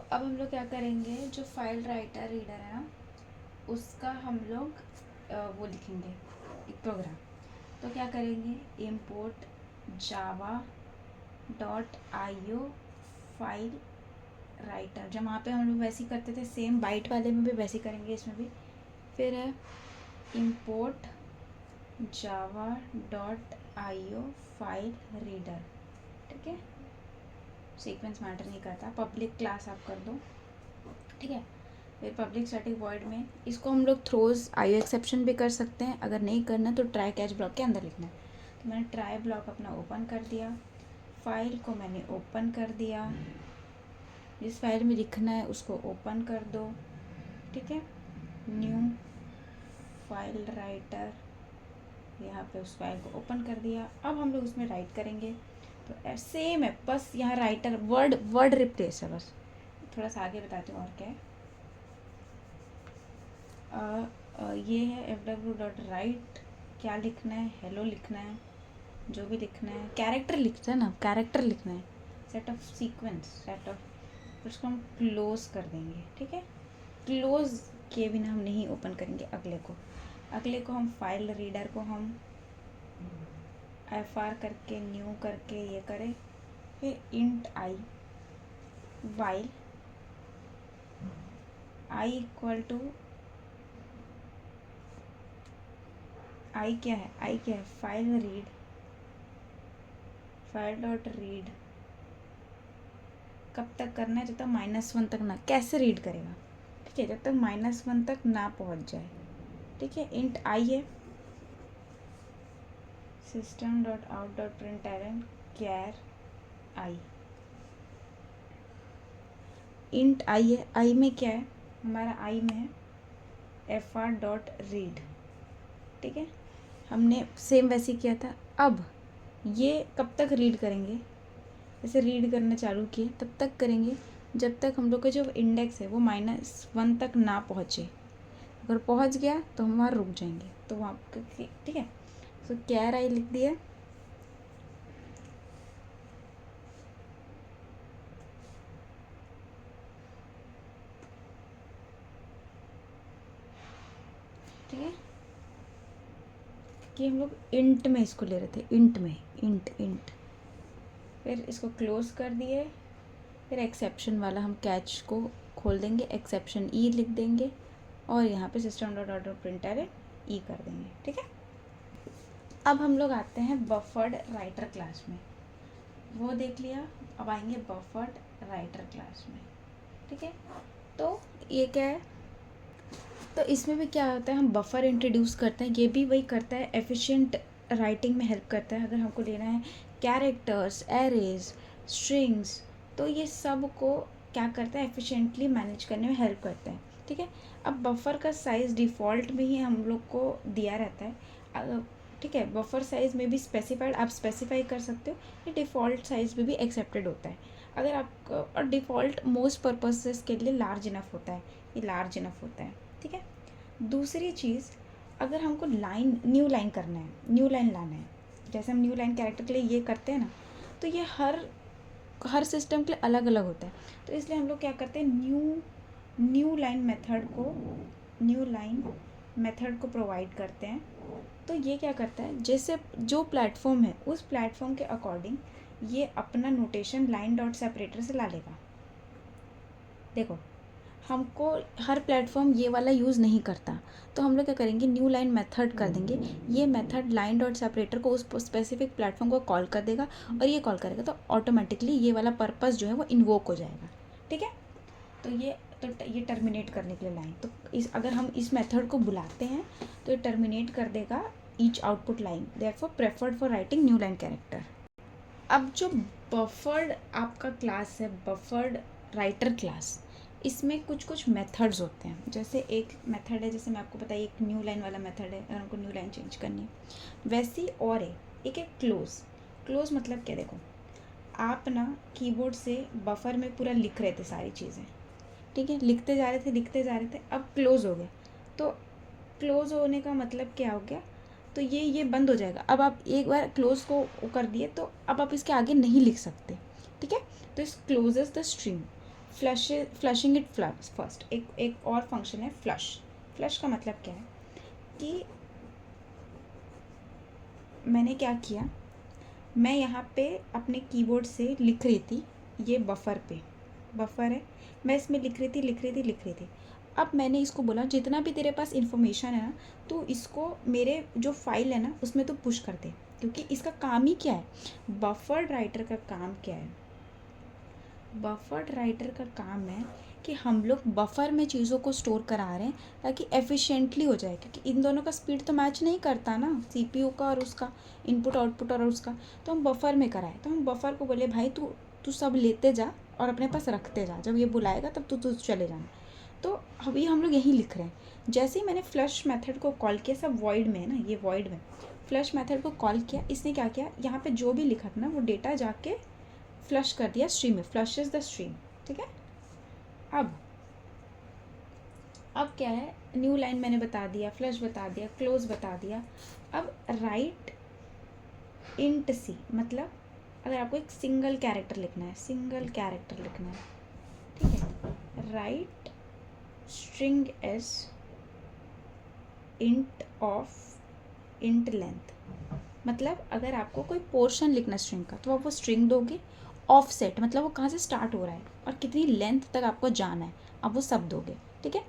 अब हम लोग क्या करेंगे, जो फाइल राइटर रीडर है ना, उसका हम लोग वो लिखेंगे एक प्रोग्राम। तो क्या करेंगे, import Java dot I O file writer, जब वहाँ पे हम लोग वैसे ही करते थे सेम बाइट वाले में भी वैसे ही करेंगे इसमें भी। फिर है import Java dot I O file reader. ठीक है, सीक्वेंस मैटर नहीं करता, पब्लिक क्लास आप कर दो। ठीक है, फिर पब्लिक स्टैटिक वॉइड में इसको हम लोग थ्रोज आई एक्सेप्शन भी कर सकते हैं, अगर नहीं करना तो ट्राई कैच ब्लॉक के अंदर लिखना है। तो मैंने ट्राई ब्लॉक अपना ओपन कर दिया, फाइल को मैंने ओपन कर दिया, जिस फाइल में लिखना है उसको ओपन कर दो। ठीक है, न्यू फाइल राइटर, यहाँ पे उस फाइल को ओपन कर दिया। अब हम लोग उसमें राइट करेंगे, तो सेम है, बस यहाँ राइटर वर्ड वर्ड रिप्लेस है बस। थोड़ा सा आगे बताती हूँ और क्या है। ये है एफ डब्ल्यू डॉट राइट, क्या लिखना है, हेलो लिखना है, जो भी लिखना है, कैरेक्टर लिखता है ना, कैरेक्टर लिखना है, set of sequence, set of, उसको हम क्लोज कर देंगे। ठीक है, क्लोज किए बिना हम नहीं ओपन करेंगे अगले को हम फाइल रीडर को हम एफ आर करके न्यू करके ये करें। फिर int I while I equal to I क्या है, आई क्या है, file read, file dot read कब तक करना है, जब तक -1 तक ना, कैसे रीड करेगा, ठीक है, जब तक -1 तक ना पहुंच जाए। ठीक है, इंट आई है, system dot out dot println char I, int I है, आई में क्या है हमारा, आई में है एफ आर डॉट रीड। ठीक है, हमने सेम वैसे किया था। अब ये कब तक रीड करेंगे, ऐसे रीड करना चालू किए तब तक करेंगे जब तक हम लोग का जो इंडेक्स है वो -1 तक ना पहुँचे। अगर पहुँच गया तो हम वहाँ रुक जाएंगे, तो वहाँ ठीक है। तो कैर आई लिख दिया, ठीक है, कि हम लोग इंट में इसको ले रहे थे, इंट में, इंट फिर इसको क्लोज कर दिए। फिर एक्सेप्शन वाला हम कैच को खोल देंगे, एक्सेप्शन ई लिख देंगे और यहाँ पे system dot out dot println e कर देंगे। ठीक है, अब हम लोग आते हैं बफर्ड राइटर क्लास में, वो देख लिया। अब आएंगे बफर्ड राइटर क्लास में। ठीक है, तो ये क्या है, तो इसमें भी क्या होता है, हम बफर इंट्रोड्यूस करते हैं, ये भी वही करता है, एफिशिएंट राइटिंग में हेल्प करता है। अगर हमको लेना है कैरेक्टर्स, एरेज, स्ट्रिंग्स, तो ये सब को क्या करता है, एफिशिएंटली मैनेज करने में हेल्प करता है। ठीक है, अब बफर का साइज़ डिफ़ॉल्ट में ही हम लोग को दिया रहता है। ठीक है, बफर साइज़ में भी स्पेसिफाइड, आप स्पेसिफाई कर सकते हो, ये डिफ़ॉल्ट साइज़ में भी एक्सेप्टेड होता है। अगर आप, और डिफ़ॉल्ट मोस्ट पर्पसेस के लिए लार्ज इनफ होता है, ये लार्ज इनफ होता है। ठीक है, दूसरी चीज़, अगर हमको लाइन, न्यू लाइन करना है, न्यू लाइन लाना है, जैसे हम न्यू लाइन कैरेक्टर के लिए ये करते हैं ना, तो ये हर सिस्टम के लिए अलग अलग होता है। तो इसलिए हम लोग क्या करते हैं, न्यू लाइन मेथड को प्रोवाइड करते हैं। तो ये क्या करता है, जैसे जो प्लेटफॉर्म है उस प्लेटफॉर्म के अकॉर्डिंग ये अपना नोटेशन लाइन डॉट सेपरेटर से ला लेगा। देखो, हमको हर प्लेटफॉर्म ये वाला यूज़ नहीं करता, तो हम लोग क्या करेंगे, न्यू लाइन मेथड कर देंगे। ये मेथड लाइन डॉट सेपरेटर को उस स्पेसिफिक प्लेटफॉर्म को कॉल कर देगा और ये कॉल करेगा, तो ऑटोमेटिकली ये वाला पर्पस जो है वो इन्वोक हो जाएगा। ठीक है, तो ये टर्मिनेट करने के लिए लाइन, तो अगर हम इस मेथड को बुलाते हैं तो ये टर्मिनेट कर देगा each output line, therefore preferred for writing new line character. अब जो बफर्ड आपका क्लास है, बफर्ड राइटर क्लास, इसमें कुछ मेथड्स होते हैं। जैसे एक मेथड है, जैसे मैं आपको बताइए, एक न्यू लाइन वाला मेथड है, अगर हमको न्यू लाइन चेंज करनी है, वैसी और है एक है क्लोज मतलब क्या, देखो आप ना कीबोर्ड से बफर में पूरा लिख रहे थे सारी चीज़ें, ठीक है, लिखते जा रहे थे, अब क्लोज हो गया। तो क्लोज होने का मतलब क्या हो गया, तो ये बंद हो जाएगा। अब आप एक बार क्लोज को कर दिए तो अब आप इसके आगे नहीं लिख सकते। ठीक है, तो इस closes the string, flushing it first. एक और फंक्शन है फ्लश। फ्लश का मतलब क्या है कि मैंने क्या किया, मैं यहाँ पे अपने कीबोर्ड से लिख रही थी, ये बफर पे बफर है, मैं इसमें लिख रही थी। अब मैंने इसको बोला जितना भी तेरे पास इन्फॉर्मेशन है ना, तो इसको मेरे जो फाइल है ना उसमें तो पुश कर दे, क्योंकि इसका काम ही क्या है, बफर राइटर का काम क्या है, बफर राइटर का काम है कि हम लोग बफर में चीज़ों को स्टोर करा रहे हैं ताकि एफिशिएंटली हो जाए, क्योंकि इन दोनों का स्पीड तो मैच नहीं करता ना, सीपीयू का और उसका इनपुट आउटपुट और उसका, तो हम बफर में कराए। तो हम बफर को बोले भाई तू सब लेते जा और अपने पास रखते जा, जब ये बुलाएगा तब तू चले जाना। तो अभी हम लोग यहीं लिख रहे हैं। जैसे ही मैंने फ्लश मेथड को कॉल किया, सब वॉइड में है ना, ये वॉइड में फ्लश मेथड को कॉल किया, इसने क्या किया, यहाँ पे जो भी लिखा था ना वो डेटा जाके फ्लश कर दिया स्ट्रीम में, फ्लश इज द स्ट्रीम। ठीक है, अब क्या है, न्यू लाइन मैंने बता दिया, फ्लश बता दिया, क्लोज बता दिया। अब राइट इंट सी, मतलब अगर आपको एक सिंगल कैरेक्टर लिखना है, ठीक है, right string S int of int length, मतलब अगर आपको कोई पोर्शन लिखना है स्ट्रिंग का तो आप वो स्ट्रिंग दोगे, ऑफसेट मतलब वो कहाँ से स्टार्ट हो रहा है और कितनी लेंथ तक आपको जाना है, आप वो सब दोगे। ठीक है,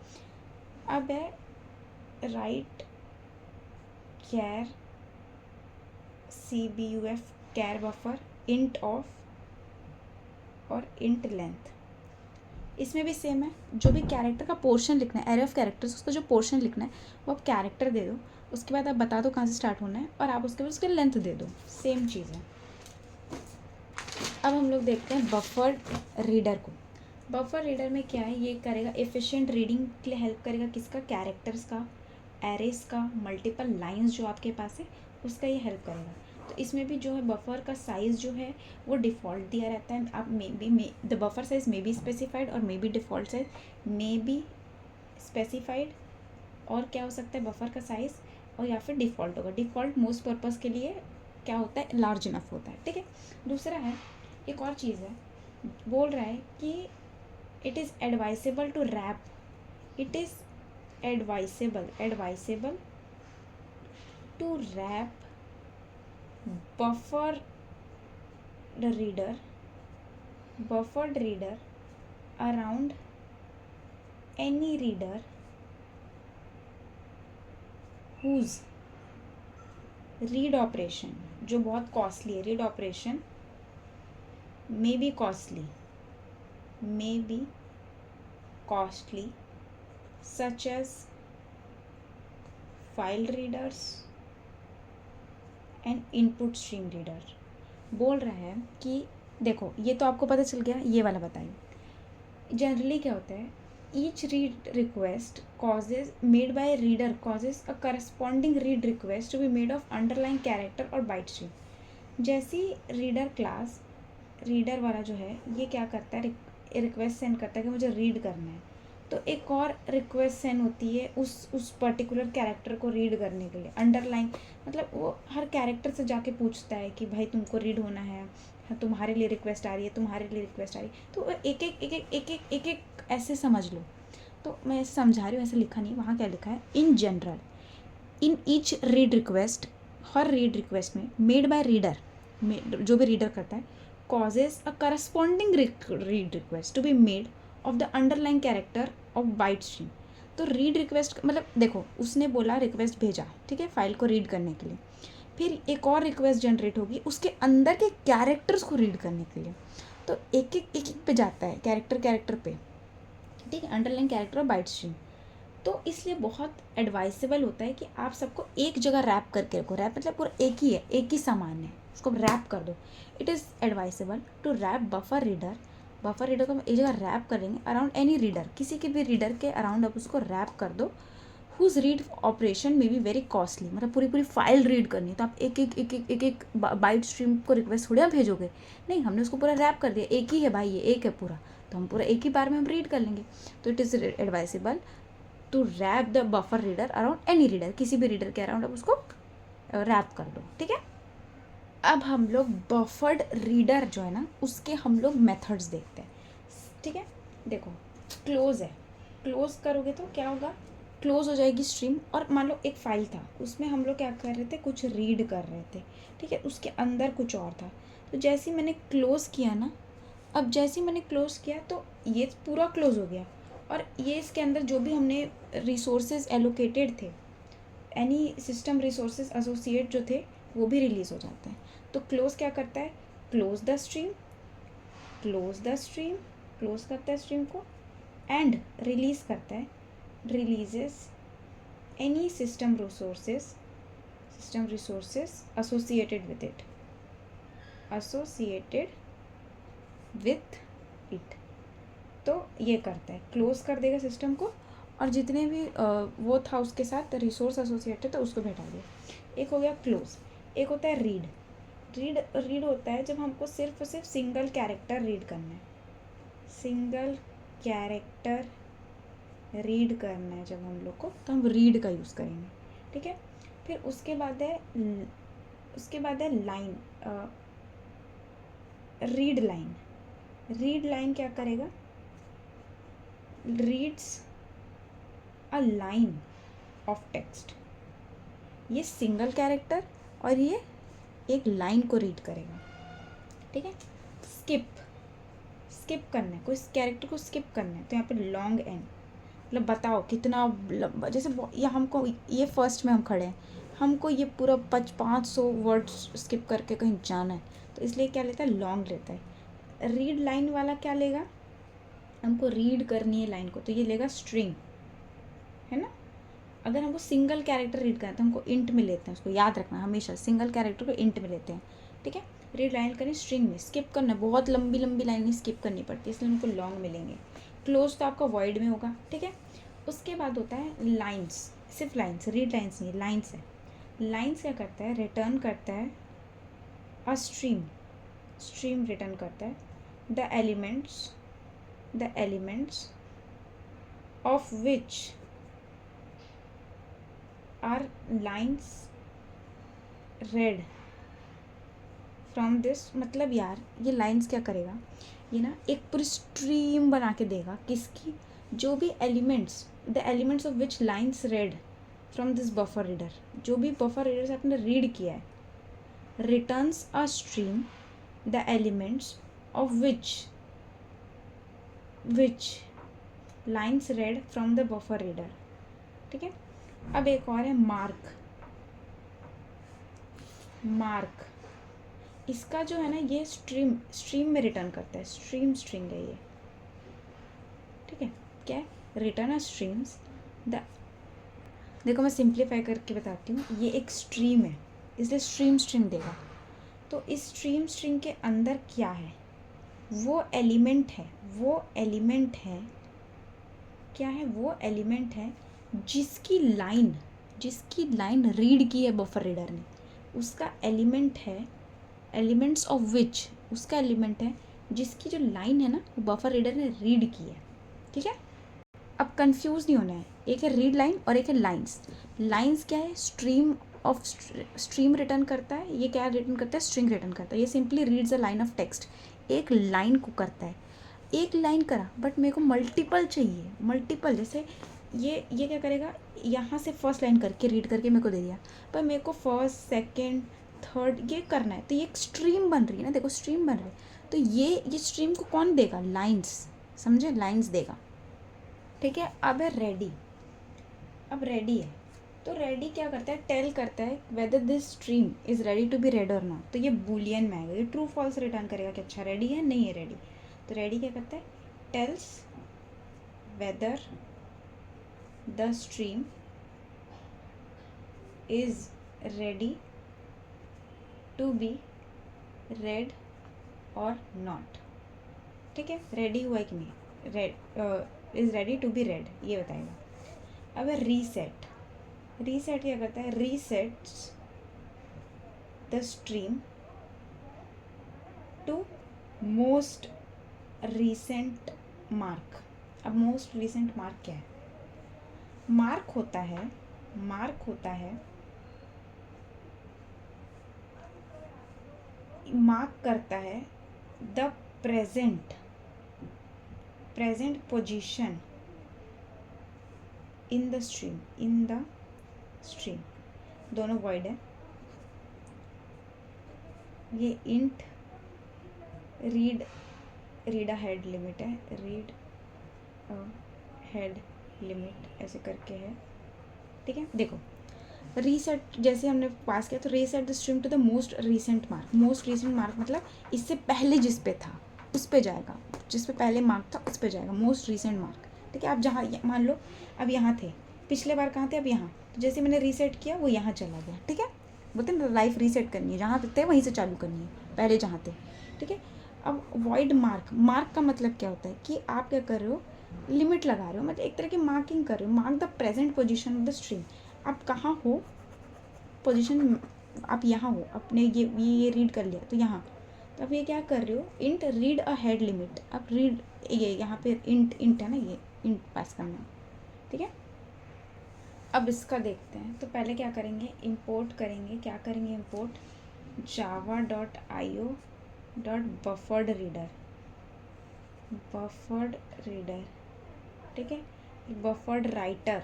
अब है write char CBUF char buffer int off और इंट लेंथ। इसमें भी सेम है, जो भी कैरेक्टर का पोर्शन लिखना है, एरे ऑफ कैरेक्टर्स, उसका जो पोर्शन लिखना है वो आप कैरेक्टर दे दो, उसके बाद आप बता दो कहाँ से स्टार्ट होना है और आप उसके बाद उसकी लेंथ दे दो, सेम चीज़ है। अब हम लोग देखते हैं बफर रीडर को। बफर रीडर में क्या है, ये करेगा एफिशिएंट रीडिंग के लिए हेल्प करेगा, किसका, कैरेक्टर्स का, एरेस का, मल्टीपल लाइंस जो आपके पास है उसका ये हेल्प करेगा। तो इसमें भी जो है बफर का साइज़ जो है वो डिफ़ॉल्ट दिया रहता है। आप the buffer size may be specified और may be default size may be specified, और क्या हो सकता है बफर का साइज़, और या फिर डिफ़ॉल्ट होगा। डिफ़ॉल्ट मोस्ट पर्पज़ के लिए क्या होता है, लार्ज इनफ होता है। ठीक है, दूसरा है, एक और चीज़ है, बोल रहा है कि it is advisable to wrap, it is advisable to wrap buffer reader around any reader whose read operation, जो बहुत कॉस्टली है, read operation may be costly such as file readers and input stream reader। बोल रहा है कि देखो, ये तो आपको पता चल गया, ये वाला बताइए जनरली क्या होता है, each read request made by reader causes a corresponding read request to be made of underline character और बाइट स्ट्रीम। जैसी रीडर क्लास, रीडर वाला जो है ये क्या करता है, रिक्वेस्ट सेंड करता है कि मुझे रीड करना है, तो एक और रिक्वेस्ट सेंड होती है उस पर्टिकुलर कैरेक्टर को रीड करने के लिए। अंडरलाइन मतलब वो हर कैरेक्टर से जाके पूछता है कि भाई तुमको रीड होना है, तुम्हारे लिए रिक्वेस्ट आ रही है, तुम्हारे लिए रिक्वेस्ट आ रही है, तो एक ऐसे समझ लो। तो मैं ऐसे समझा रही हूँ, ऐसे लिखा नहीं, वहाँ क्या लिखा है, in general in each read request, her read request में मेड बाय रीडर, जो भी रीडर करता है, causes a corresponding read request to be made of the underlying character of byte stream। तो रीड रिक्वेस्ट मतलब देखो, उसने बोला रिक्वेस्ट भेजा, ठीक है, फाइल को रीड करने के लिए, फिर एक और रिक्वेस्ट जनरेट होगी उसके अंदर के कैरेक्टर्स को रीड करने के लिए, तो एक पे जाता है, कैरेक्टर पे, ठीक है, अंडरलाइन कैरेक्टर और बाइट स्ट्रीम। तो इसलिए बहुत एडवाइसेबल होता है कि आप सबको एक जगह रैप करके रखो। रैप मतलब पूरा एक ही है, एक ही सामान है, उसको रैप कर दो। It is advisable to wrap buffer reader को एक जगह रैप करेंगे अराउंड एनी रीडर, किसी के भी रीडर के अराउंड आप उसको रैप कर दो, हुज रीड ऑपरेशन में बी वेरी कॉस्टली, मतलब पूरी फाइल रीड करनी है, तो आप एक बाइट स्ट्रीम को रिक्वेस्ट थोड़ी आप भेजोगे, नहीं, हमने उसको पूरा रैप कर दिया, एक ही है भाई, ये एक है पूरा, तो हम पूरा एक ही बार में हम रीड कर लेंगे। तो it is advisable to wrap the buffer reader around any reader, किसी भी रीडर के अराउंड आप उसको रैप कर दो। ठीक है, अब हम लोग बफर्ड रीडर जो है ना उसके हम लोग मेथड्स देखते हैं। ठीक है, देखो क्लोज है, क्लोज करोगे तो क्या होगा, क्लोज हो जाएगी स्ट्रीम। और मान लो एक फाइल था, उसमें हम लोग क्या कर रहे थे, कुछ रीड कर रहे थे, ठीक है, उसके अंदर कुछ और था। तो जैसे ही मैंने क्लोज़ किया ना, अब जैसे ही मैंने क्लोज़ किया तो ये पूरा क्लोज़ हो गया, और ये इसके अंदर जो भी हमने रिसोर्सेज एलोकेटेड थे, एनी सिस्टम रिसोर्सेज एसोसिएट जो थे, वो भी रिलीज़ हो जाते हैं। तो क्लोज़ क्या करता है, close the stream, close the stream, close करता है स्ट्रीम को, एंड रिलीज़ करता है, releases any system resources associated with it, associated with it। तो ये करता है, क्लोज कर देगा सिस्टम को, और जितने भी वो था उसके साथ रिसोर्स एसोसिएटेड था उसको भी हटा दिया। एक हो गया क्लोज। एक होता है रीड। रीड होता है जब हमको सिर्फ और सिर्फ सिंगल कैरेक्टर रीड करना है, सिंगल कैरेक्टर रीड करना है जब हम लोग को, तो हम रीड का यूज़ करेंगे, ठीक है। फिर उसके बाद है line, read line. Read line क्या करेगा, reads a line of text. ये सिंगल कैरेक्टर और ये एक लाइन को रीड करेगा, ठीक है। स्किप करना है, कोई कैरेक्टर को स्किप करना है, तो यहाँ पे लॉन्ग एन, मतलब बताओ कितना लंबा, जैसे या हमको ये फर्स्ट में हम खड़े हैं, हमको ये पूरा 500 वर्ड्स स्किप करके कहीं जाना है, तो इसलिए क्या लेता है, लॉन्ग लेता है। रीड लाइन वाला क्या लेगा, हमको रीड करनी है लाइन को, तो ये लेगा स्ट्रिंग, है ना। अगर हमको सिंगल कैरेक्टर रीड करना है तो हमको इंट में लेते हैं, उसको याद रखना, हमेशा सिंगल कैरेक्टर को इंट में लेते हैं, ठीक है। रीड लाइन करें स्ट्रिंग में, स्किप करना, बहुत लंबी लंबी लाइन स्किप करनी पड़ती है, इसलिए उनको लॉन्ग मिलेंगे। क्लोज तो आपका वॉइड में होगा, ठीक है। उसके बाद होता है लाइन्स, सिर्फ लाइन्स, रीड लाइन्स नहीं, लाइन्स है। लाइन्स क्या करता है, रिटर्न करता है अ स्ट्रीम, स्ट्रीम रिटर्न करता है, the elements of which are lines read from this. मतलब यार ये लाइन्स क्या करेगा, ये ना एक पूरी स्ट्रीम बना के देगा, किसकी, जो भी elements, the elements of which lines read from this buffer reader, जो भी बफर रीडर से आपने रीड किया है, returns a stream the elements of which lines read from the buffer reader, ठीक है। अब एक और है मार्क। इसका जो है ना, ये स्ट्रीम में रिटर्न करता है, स्ट्रिंग है ये, ठीक है। क्या है, रिटर्न अ स्ट्रीम्स द, देखो मैं सिंप्लीफाई करके बताती हूँ, ये एक स्ट्रीम है इसलिए स्ट्रिंग देगा। तो इस स्ट्रिंग के अंदर क्या है, वो एलिमेंट है, क्या है, वो एलिमेंट है जिसकी लाइन रीड की है बफर रीडर ने, उसका एलिमेंट है, एलिमेंट्स ऑफ विच, उसका एलिमेंट है जिसकी जो लाइन है ना, वो बफर रीडर ने रीड की है, ठीक है। अब कंफ्यूज नहीं होना है, एक है रीड लाइन और एक है लाइन्स। लाइन्स क्या है, स्ट्रीम रिटर्न करता है, ये क्या रिटर्न करता है, स्ट्रिंग रिटर्न करता है। ये simply reads a line of text, एक लाइन को करता है। एक लाइन करा बट मेरे को मल्टीपल चाहिए, मल्टीपल, जैसे ये क्या करेगा, यहाँ से फर्स्ट लाइन करके रीड करके मेरे को दे दिया, पर मेरे को फर्स्ट सेकेंड थर्ड ये करना है, तो ये एक स्ट्रीम बन रही है ना, देखो स्ट्रीम बन रही है। तो ये स्ट्रीम को कौन देगा, लाइन्स, समझे, लाइन्स देगा, ठीक है। अब है रेडी। अब रेडी है, तो रेडी क्या करता है, टेल करता है whether this stream is ready to be read और नॉट। तो ये बूलियन में आएगा, ये ट्रू फॉल्स रिटर्न करेगा कि अच्छा रेडी है, नहीं है रेडी। तो रेडी क्या करता है, tells whether the stream is ready to be read और नॉट, ठीक है। रेडी हुआ है कि नहीं, read is ready to be read, ये बताएगा। अब है रीसेट। रीसेट क्या करता है, resets the stream to most recent mark. अब मोस्ट रीसेंट मार्क क्या है, मार्क होता है मार्क करता है the present present position in the stream, दोनों वॉइड है। ये int read a head limit है, रीड अ हेड लिमिट ऐसे करके है, ठीक है। देखो रीसेट जैसे हमने पास किया तो reset the string to the most recent mark. Most recent mark मतलब इससे पहले जिस पे था उस पे जाएगा, जिस पे पहले मार्क था उस पे जाएगा, मोस्ट रीसेंट मार्क, ठीक है। आप जहाँ मान लो अब यहाँ थे, पिछले बार कहाँ थे, अब यहाँ, तो जैसे मैंने रीसेट किया वो यहाँ चला गया, ठीक है। बोलते हैं ना लाइफ रीसेट करनी है, जहाँ थे वहीं से चालू करनी है, पहले जहाँ थे, ठीक है। अब वॉइड मार्क का मतलब क्या होता है कि आप क्या कर रहे हो, लिमिट लगा रहे हो, मतलब एक तरह की मार्किंग कर रहे हो। Mark the present position of the string, आप कहाँ हो, पोजीशन आप यहाँ हो, अपने ये रीड कर लिया तो यहाँ, तो आप ये क्या कर रहे हो, int read a head limit. आप रीड ये यहाँ पे इंट है ना, ये इंट पास करना है, ठीक है। अब इसका देखते हैं, तो पहले क्या करेंगे, इंपोर्ट करेंगे, क्या करेंगे इंपोर्ट java.io.buffered रीडर, ठीक है। बफर्ड राइटर,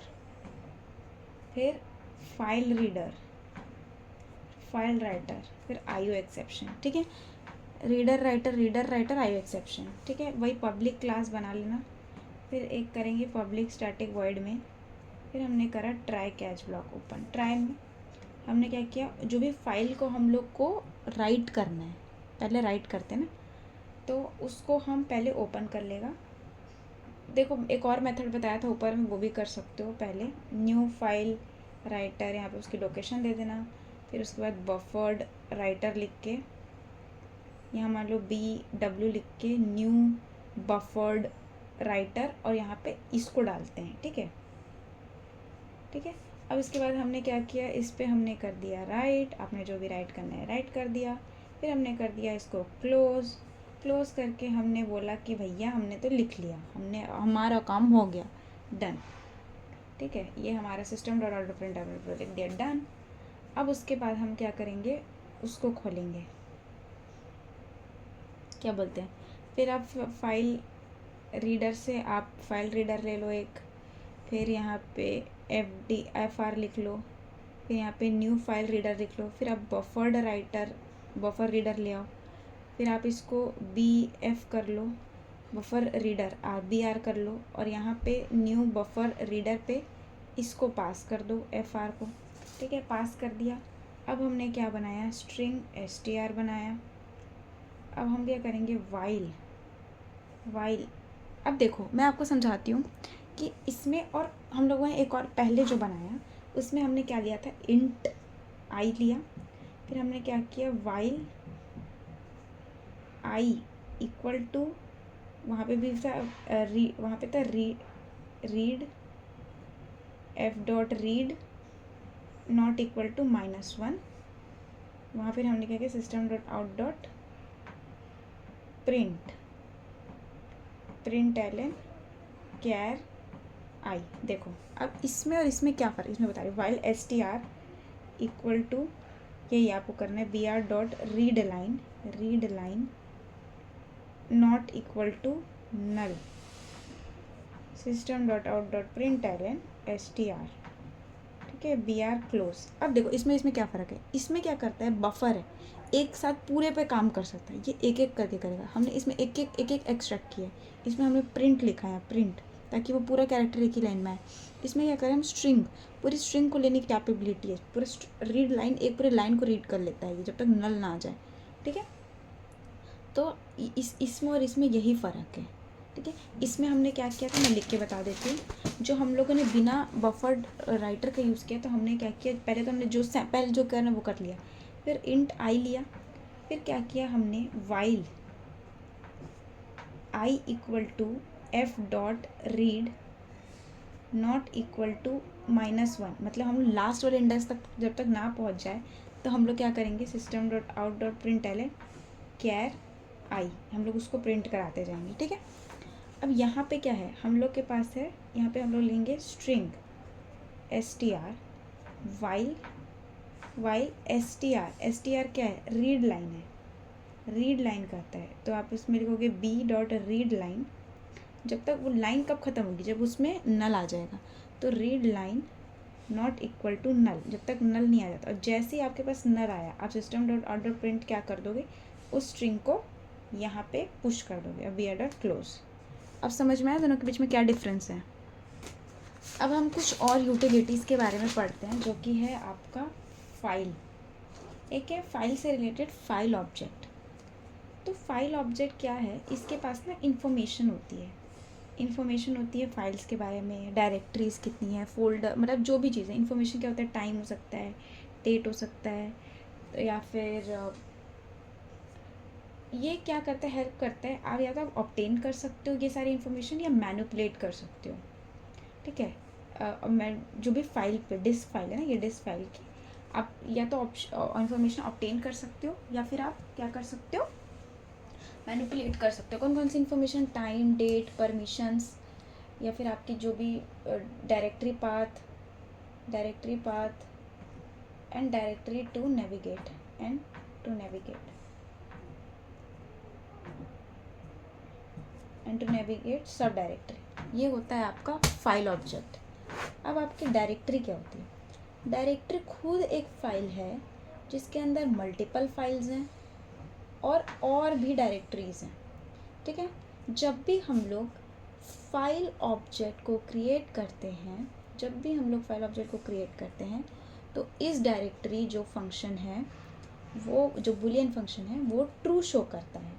फिर फाइल राइटर, फिर आईओ एक्सेप्शन, ठीक है। रीडर राइटर आईओ एक्सेप्शन, ठीक है। वही पब्लिक क्लास बना लेना। फिर एक करेंगे पब्लिक स्टैटिक वॉइड में, फिर हमने करा try catch block open. Try में हमने क्या किया, जो भी फाइल को हम लोग को राइट करना है, पहले राइट करते हैं ना, तो उसको हम पहले ओपन कर लेगा। देखो एक और मेथड बताया था ऊपर में, वो भी कर सकते हो। पहले न्यू फाइल राइटर, यहाँ पे उसकी लोकेशन दे देना, फिर उसके बाद बफर्ड राइटर लिख के, यहाँ मान लो BW लिख के न्यू बफर्ड राइटर, और यहाँ पे इसको डालते हैं, ठीक है, ठीक है। अब इसके बाद हमने क्या किया, इस पर हमने कर दिया राइट, आपने जो भी राइट करना है राइट कर दिया। फिर हमने कर दिया इसको क्लोज करके हमने बोला कि भैया हमने तो लिख लिया, हमने हमारा काम हो गया, डन, ठीक है। ये हमारा सिस्टम डॉट आउट प्रिंट लिख दिया, डन। अब उसके बाद हम क्या करेंगे, उसको खोलेंगे, क्या बोलते हैं, फिर आप फाइल रीडर से आप फाइल रीडर ले लो एक, फिर यहाँ पे FR लिख लो, फिर यहाँ पे न्यू फाइल रीडर लिख लो, फिर आप बफर रीडर ले आओ, फिर आप इसको BF कर लो, बफर रीडर BR कर लो, और यहाँ पे न्यू बफर रीडर पे इसको पास कर दो FR को, ठीक है, पास कर दिया। अब हमने क्या बनाया, स्ट्रिंग STR बनाया। अब हम क्या करेंगे, वाइल। अब देखो मैं आपको समझाती हूँ कि इसमें, और हम लोगों ने एक और पहले जो बनाया उसमें हमने क्या लिया था, इंट आई लिया, फिर हमने क्या किया, वाइल आई इक्वल टू, वहाँ पे भी था वहाँ पे था read f.read not equal to -1। वहाँ फिर हमने क्या किया, system dot out dot print Elon char I. देखो अब इसमें और इसमें क्या फ़र्क, इसमें बता रही, वाइल STR इक्वल टू, यही आपको करना है, read line not equal to null, system dot out dot print Elon STR, ठीक है, BR क्लोज। अब देखो इसमें क्या फ़र्क है, इसमें क्या करता है, बफर है, एक साथ पूरे पे काम कर सकता है, ये एक एक करके करेगा। हमने इसमें एक एक एक्सट्रैक्ट किया, इसमें हमने प्रिंट लिखा है, प्रिंट, ताकि वो पूरा कैरेक्टर एक ही लाइन में आए। इसमें क्या करें हम, स्ट्रिंग, पूरी स्ट्रिंग को लेने की कैपेबिलिटी है, पूरा रीड लाइन, एक पूरे लाइन को रीड कर लेता है ये, जब तक नल ना आ जाए, ठीक है। तो इसमें और इसमें यही फ़र्क है, ठीक है। इसमें हमने क्या किया था, मैं लिख के बता देती हूँ। जो हम लोगों ने बिना बफर्ड राइटर का यूज़ किया, तो हमने क्या किया, पहले तो हमने पहले जो करना वो कर लिया, फिर इंट आई लिया, फिर क्या किया हमने, while I equal to f.read not equal to -1, मतलब हम लास्ट वाले इंडेक्स तक जब तक ना पहुँच जाए तो हम लोग क्या करेंगे, system dot out dot print Elon कैर आई, हम लोग उसको प्रिंट कराते जाएंगे, ठीक है। अब यहाँ पे क्या है, हम लोग के पास है, यहाँ पे हम लोग लेंगे स्ट्रिंग STR वाइल STR क्या है, रीड लाइन है, रीड लाइन करता है, तो आप इसमें लिखोगे B.read line जब तक वो लाइन कब ख़त्म होगी, जब उसमें नल आ जाएगा। तो read line not equal to null, जब तक नल नहीं आ जाता। और जैसे ही आपके पास नल आया, आप system dot out dot print क्या कर दोगे, उस स्ट्रिंग को यहाँ पे पुश कर दोगे। अब वी डॉट क्लोज। अब समझ में आया दोनों के बीच में क्या डिफरेंस है। अब हम कुछ और यूटिलिटीज़ के बारे में पढ़ते हैं, जो कि है आपका फाइल। एक है फाइल से रिलेटेड फाइल ऑब्जेक्ट। तो फाइल ऑब्जेक्ट क्या है, इसके पास ना इंफॉर्मेशन होती है। इन्फॉर्मेशन होती है फाइल्स के बारे में, डायरेक्टरीज कितनी है, फोल्डर, मतलब जो भी चीज़ें। इन्फॉर्मेशन क्या होता है, टाइम हो सकता है, डेट हो सकता है, या फिर ये क्या करता है, हेल्प करता है। आप या तो आप ऑब्टेन कर सकते हो ये सारी इन्फॉर्मेशन, या मैनिपुलेट कर सकते हो। ठीक है। मैं जो भी फाइल पे, डिस्क फाइल है ना, ये डिस्क फाइल की आप या तो इन्फॉर्मेशन ऑब्टेन कर सकते हो, या फिर आप क्या कर सकते हो, मैनिपुलेट कर सकते हो। कौन कौन सी इन्फॉर्मेशन, टाइम, डेट, परमिशंस, या फिर आपकी जो भी directory path and directory to navigate sub directory. ये होता है आपका फाइल ऑब्जेक्ट। अब आपकी डायरेक्टरी क्या होती है, डायरेक्टरी खुद एक फाइल है जिसके अंदर मल्टीपल फाइल्स हैं और भी डायरेक्टरीज हैं। ठीक है। जब भी हम लोग फाइल ऑब्जेक्ट को क्रिएट करते हैं, तो इस डायरेक्टरी जो फंक्शन है, वो जो बुलियन फंक्शन है, वो ट्रू शो करता है।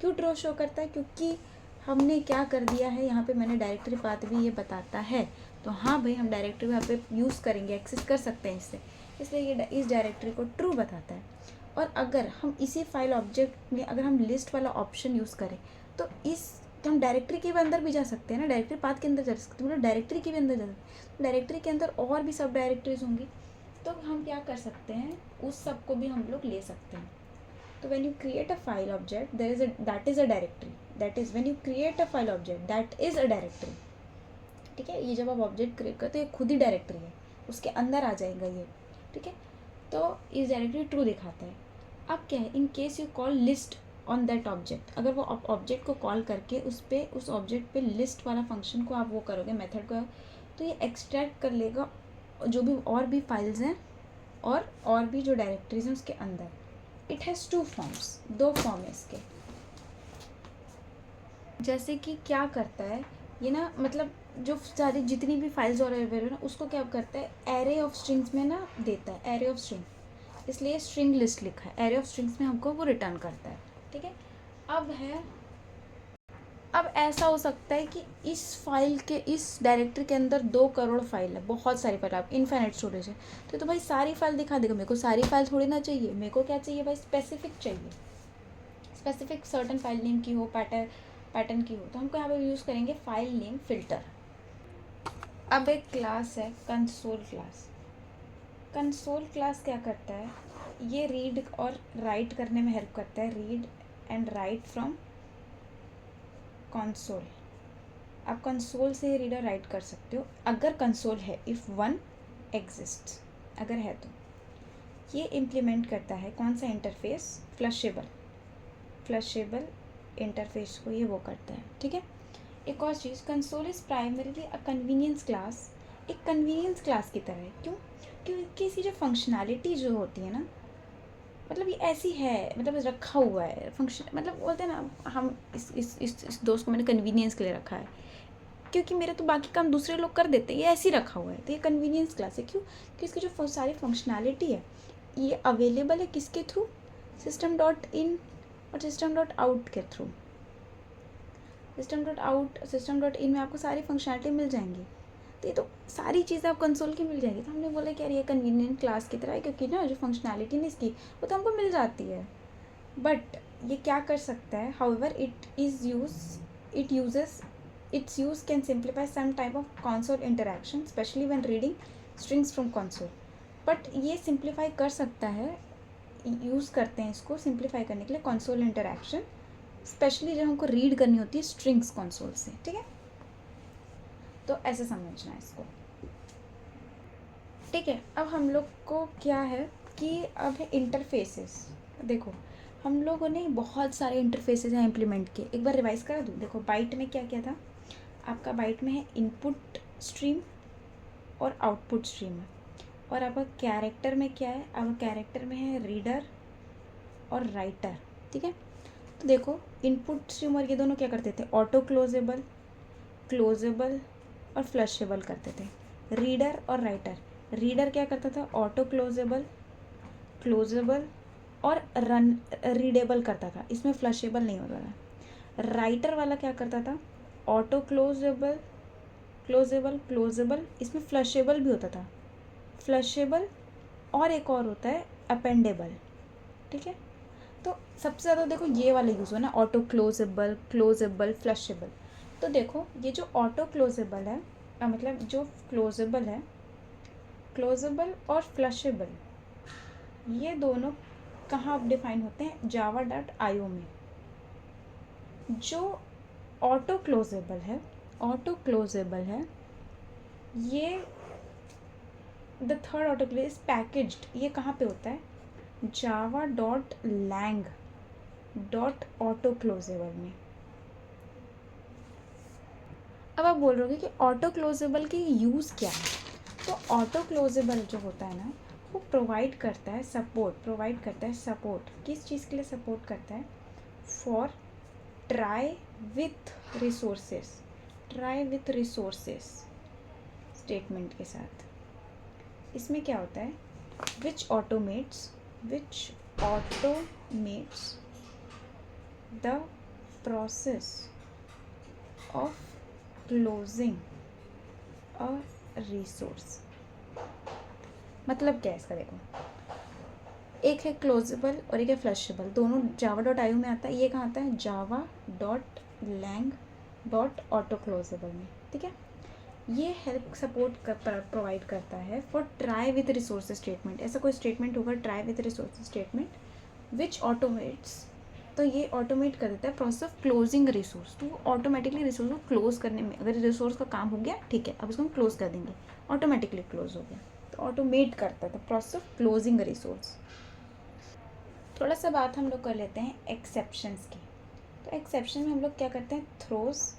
क्यों ट्रू शो करता है, क्योंकि हमने क्या कर दिया है, यहाँ पे मैंने डायरेक्टरी पाथ भी ये बताता है। तो हाँ भाई, हम डायरेक्टरी यहाँ पे यूज़ करेंगे, एक्सेस कर सकते हैं इससे, इसलिए ये इस डायरेक्टरी को ट्रू बताता है। और अगर हम इसी फाइल ऑब्जेक्ट में अगर हम लिस्ट वाला ऑप्शन यूज़ करें, तो हम डायरेक्टरी के भी अंदर भी जा सकते हैं ना, डायरेक्टरी पाथ के अंदर जा सकते हैं, मतलब डायरेक्टरी के भी अंदर जा सकते हैं। डायरेक्टरी के अंदर और भी सब डायरेक्टरीज होंगी, तो हम क्या कर सकते हैं, उस सब को भी हम लोग ले सकते हैं। तो when you create a file object, that is a directory. That is when you create a file object, that is a directory. ठीक है। ये जब आप ऑब्जेक्ट क्रिएट करते हो, ये खुद ही डायरेक्टरी है, उसके अंदर आ जाएगा ये। ठीक है। तो इस डायरेक्टरी ट्रू दिखाता है। अब क्या है, in case you call list on that object, अगर वो ऑब्जेक्ट को कॉल करके उस ऑब्जेक्ट पे लिस्ट वाला फंक्शन को आप वो करोगे, मेथड को, तो ये एक्सट्रैक्ट कर लेगा जो भी और भी फाइल्स हैं और भी जो डायरेक्टरीज हैं उसके अंदर। इट हैज़ टू फॉर्म्स, दो फॉर्म है इसके। जैसे कि क्या करता है ये ना, मतलब जो सारी जितनी भी फाइल्स और अवेलेबल है ना, उसको क्या करता है, एरे ऑफ स्ट्रिंग्स में ना देता है, एरे ऑफ स्ट्रिंग, इसलिए स्ट्रिंग लिस्ट लिखा है। एरे ऑफ स्ट्रिंग्स में हमको वो रिटर्न करता है। ठीक है। अब ऐसा हो सकता है कि इस फाइल के, इस डायरेक्टरी के अंदर 2 करोड़ फाइल है, बहुत सारी फाइल, आप इनफाइनाइट स्टोरेज है, तो भाई सारी फाइल दिखा देगा। मेरे को सारी फाइल थोड़ी ना चाहिए, मेरे को क्या चाहिए भाई, स्पेसिफिक चाहिए, स्पेसिफिक सर्टन फाइल नेम की हो, पैटर्न की हो। तो हमको यहाँ पे यूज़ करेंगे फाइल नेम फिल्टर। अब एक क्लास है कंसोल क्लास। कंसोल क्लास क्या करता है, ये रीड और राइट करने में हेल्प करता है, read and right from console. आप कंसोल से रीड और राइट कर सकते हो अगर कंसोल है, इफ़ वन एग्जिस्ट, अगर है तो। ये इम्प्लीमेंट करता है कौन सा इंटरफेस, फ्लशेबल इंटरफेस को ये वो करता है। ठीक है। एक और चीज़, console is primarily a convenience class, एक कन्वीनियंस क्लास की तरह है। क्यों, क्योंकि इसकी जो फंक्शनैलिटी जो होती है ना, मतलब ये ऐसी है, मतलब रखा हुआ है फंक्शन, मतलब बोलते हैं ना, हम इस दोस्त को मैंने कन्वीनियंस के लिए रखा है, क्योंकि मेरे तो बाकी काम दूसरे लोग कर देते हैं, ये ऐसे ही रखा हुआ है। तो ये कन्वीनियंस क्लास है। क्यों, क्योंकि इसकी जो सारी फंक्शनैलिटी है, ये अवेलेबल है किसके थ्रू, सिस्टम डॉट इन और सिस्टम डॉट आउट के थ्रू। सिस्टम डॉट इन में आपको सारी फंक्शनैलिटी मिल जाएंगी। तो ये तो सारी चीज़ें आप कंसोल की मिल जाएगी। तो हमने बोला कि यार ये कन्वीनियंट क्लास की तरह है, क्योंकि ना जो फंक्शनैलिटी नहीं इसकी, वो तो हमको मिल जाती है। बट ये क्या कर सकता है, however its use can simplify some type of console interaction, especially when reading strings from console. But ये सिंप्लीफाई कर सकता है, यूज़ करते हैं इसको सिंप्लीफाई करने के लिए कंसोल इंटरेक्शन, स्पेशली जब हमको रीड करनी होती है स्ट्रिंग्स कंसोल से। ठीक है। तो ऐसे समझना है इसको। ठीक है। अब हम लोग को क्या है कि अब है इंटरफेसेस। देखो, हम लोगों ने बहुत सारे इंटरफेसेस यहाँ इम्प्लीमेंट किए, एक बार रिवाइज करा दूँ। देखो, बाइट में क्या क्या था, आपका बाइट में है इनपुट स्ट्रीम और आउटपुट स्ट्रीम है, और आपका कैरेक्टर में क्या है, आपका कैरेक्टर में है रीडर और राइटर, ठीक है। तो देखो इनपुट स्ट्रीम और ये दोनों क्या करते थे, ऑटो क्लोजेबल, क्लोजेबल और फ्लशेबल करते थे। रीडर और राइटर, रीडर क्या करता था, ऑटो क्लोजेबल, क्लोजेबल और रन रीडेबल करता था, इसमें फ्लशेबल नहीं होता था। राइटर वाला क्या करता था, ऑटो क्लोजेबल, क्लोजेबल, क्लोजेबल, इसमें फ्लशेबल भी होता था, फ्लशेबल, और एक और होता है अपेंडेबल, ठीक है। तो सबसे ज़्यादा देखो ये वाला यूज़ हुआ ना, ऑटो क्लोजेबल, क्लोजेबल, फ्लशेबल। तो देखो ये जो ऑटो क्लोजेबल है, मतलब जो क्लोजेबल है, क्लोजेबल और फ्लशेबल, ये दोनों कहाँ डिफाइन होते हैं, java.io में। जो ऑटो क्लोजेबल है, ऑटो क्लोजेबल है, ये the third auto close is packaged, ये कहाँ पे होता है, java.lang.ऑटो क्लोजेबल में। अब आप बोल रहे हो कि ऑटो क्लोजेबल की यूज़ क्या है, तो ऑटो क्लोजेबल जो होता है ना, वो प्रोवाइड करता है सपोर्ट, प्रोवाइड करता है सपोर्ट, किस चीज़ के लिए सपोर्ट करता है, for try with resources, try with resources statement के साथ। इसमें क्या होता है, which automates the process of closing a resource. मतलब क्या है इसका, देखो एक है क्लोजेबल और एक है फ्लशेबल, दोनों java.io में आता है, ये कहाँ आता है, java.lang.ऑटो क्लोजेबल में, ठीक है। ये हेल्प सपोर्ट प्रोवाइड करता है for try with resource statement. ऐसा कोई स्टेटमेंट होगा try with resource statement which automates, तो ये ऑटोमेट कर देता है प्रोसेस ऑफ क्लोजिंग रिसोर्स, तो ऑटोमेटिकली रिसोर्स को क्लोज करने में, अगर रिसोर्स का काम हो गया ठीक है, अब इसको हम क्लोज कर देंगे, ऑटोमेटिकली क्लोज हो गया, तो ऑटोमेट करता है प्रोसेस ऑफ क्लोजिंग रिसोर्स। थोड़ा सा बात हम लोग कर लेते हैं एक्सेप्शंस की। तो एक्सेप्शन में हम लोग क्या करते हैं, थ्रोस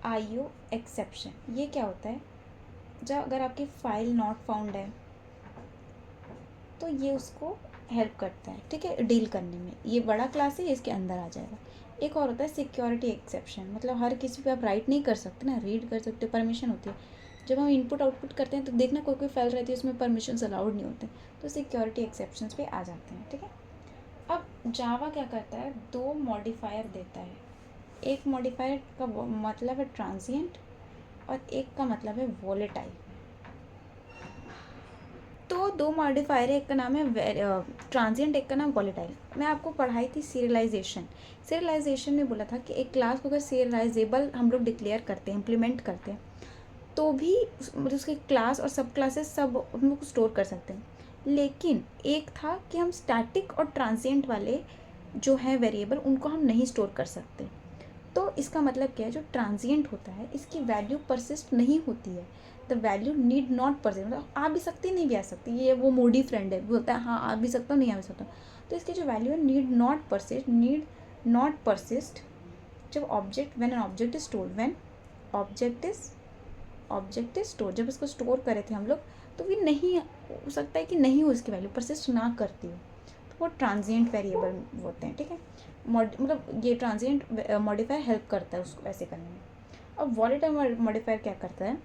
IO एक्सेप्शन। ये क्या होता है, जब अगर आपकी फ़ाइल नॉट फाउंड है तो ये उसको हेल्प करता है, ठीक है, डील करने में। ये बड़ा क्लास है, इसके अंदर आ जाएगा। एक और होता है सिक्योरिटी एक्सेप्शन, मतलब हर किसी पे आप राइट नहीं कर सकते ना, रीड कर सकते, परमिशन होती है। जब हम इनपुट आउटपुट करते हैं तो देखना कोई कोई फाइल रहती है उसमें परमिशन अलाउड नहीं होते, तो सिक्योरिटी एक्सेप्शंस पे आ जाते हैं, ठीक है। अब जावा क्या करता है, दो मॉडिफायर देता है। एक मॉडिफायर का मतलब है ट्रांजिएंट और एक का मतलब है वोलेटाइल। तो दो मॉडिफायर है, एक का नाम है ट्रांजिएंट, एक का नाम वॉलेटाइल। मैं आपको पढ़ाई थी सीरियलाइजेशन। सीरियलाइजेशन में बोला था कि एक क्लास को अगर सीरियलाइजेबल हम लोग डिक्लेयर करते हैं, इम्प्लीमेंट करते हैं, तो भी मतलब उसके क्लास और सब क्लासेस सब हम लोग स्टोर कर सकते हैं। लेकिन एक था कि हम स्टैटिक और ट्रांजिएंट वाले जो हैं वेरिएबल उनको हम नहीं स्टोर कर सकते। तो इसका मतलब क्या है, जो ट्रांजिएंट होता है इसकी वैल्यू परसिस्ट नहीं होती है, the value need not persist, मतलब आ भी सकती नहीं भी आ सकती, ये वो मोडी फ्रेंड है, बोलता है हाँ आ भी सकता हूँ नहीं आ भी सकता। तो इसकी जो वैल्यू है नीड नॉट परसिस्ट जब object, when an object is stored, when object is store, जब इसको स्टोर करे थे हम लोग, तो भी नहीं हो सकता है कि नहीं हो, इसकी वैल्यू परसिस्ट ना करती हो, तो वो ट्रांजिएंट वेरिएबल होते हैं, ठीक है। मतलब ये ट्रांजिएंट मॉडिफायर हेल्प करता है उसको ऐसे करने में। अब वॉलेटाइल मॉडिफायर क्या करता है,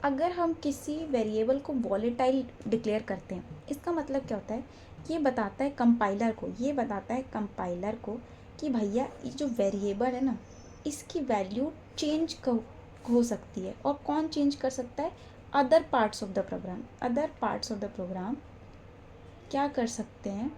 अगर हम किसी वेरिएबल को वॉलेटाइल डिक्लेयर करते हैं, इसका मतलब क्या होता है, ये बताता है कंपाइलर को, ये बताता है कंपाइलर को कि भैया ये जो वेरिएबल है ना, इसकी वैल्यू चेंज हो सकती है, और कौन चेंज कर सकता है, other parts of the program. Other parts of the program क्या कर सकते हैं,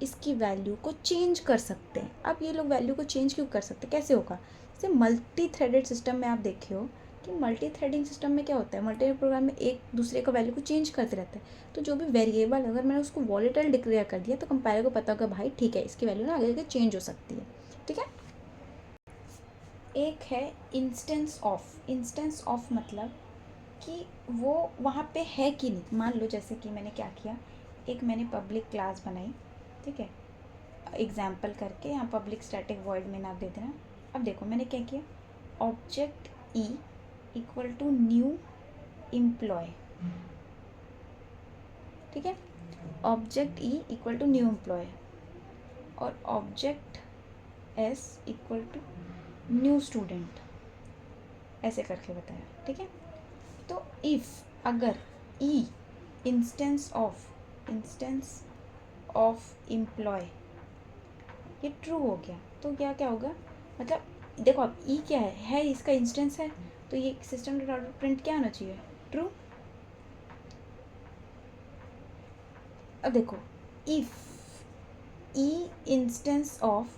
इसकी वैल्यू को चेंज कर सकते हैं। अब ये लोग वैल्यू को चेंज क्यों कर सकते हैं, कैसे होगा, जैसे मल्टी थ्रेडेड सिस्टम में आप देखे हो कि मल्टी थ्रेडिंग सिस्टम में क्या होता है, मल्टी प्रोग्राम में एक दूसरे का वैल्यू को चेंज करते रहते हैं। तो जो भी वेरिएबल अगर मैंने उसको वॉलेटाइल डिक्लेयर कर दिया तो कंपाइलर को पता होगा भाई ठीक है इसकी वैल्यू ना आगे जाके चेंज हो सकती है, ठीक है। एक है इंस्टेंस ऑफ मतलब कि वो वहाँ पे है कि नहीं। मान लो जैसे कि मैंने क्या किया, एक मैंने पब्लिक क्लास बनाई, ठीक है, एग्जाम्पल करके, यहाँ पब्लिक स्टैटिक वॉइड में नाम दे देना। अब देखो मैंने क्या किया, object E equal to new employee, ठीक है, object E equal to new employee और object S equal to new student, ऐसे करके बताया, ठीक है। तो इफ अगर ई इंस्टेंस ऑफ एम्प्लॉय ये ट्रू हो गया तो क्या क्या होगा, मतलब देखो अब ई क्या है इसका इंस्टेंस है, तो ये सिस्टम डॉट आउट प्रिंट क्या होना चाहिए, ट्रू। अब देखो इफ ई इंस्टेंस ऑफ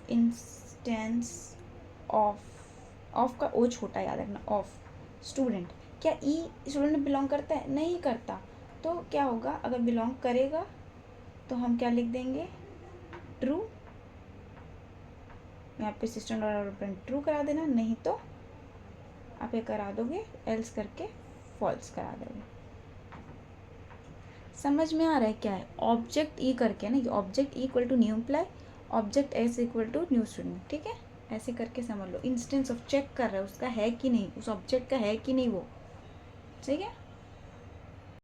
का ओ छोटा याद रखना, ऑफ स्टूडेंट, क्या ई स्टूडेंट में बिलोंग करता है, नहीं करता, तो क्या होगा अगर बिलोंग करेगा तो हम क्या लिख देंगे, ट्रू। यहाँ पे system dot out print true करा देना, नहीं तो आप ये करा दोगे एल्स करके फॉल्स करा दोगे। समझ में आ रहा है क्या है, ऑब्जेक्ट ई करके ना, ये object E equal to new employee, object S equal to new student, ठीक है, ऐसे करके समझ लो। इंस्टेंस ऑफ चेक कर रहा है उसका है कि नहीं, उस ऑब्जेक्ट का है कि नहीं वो, ठीक है।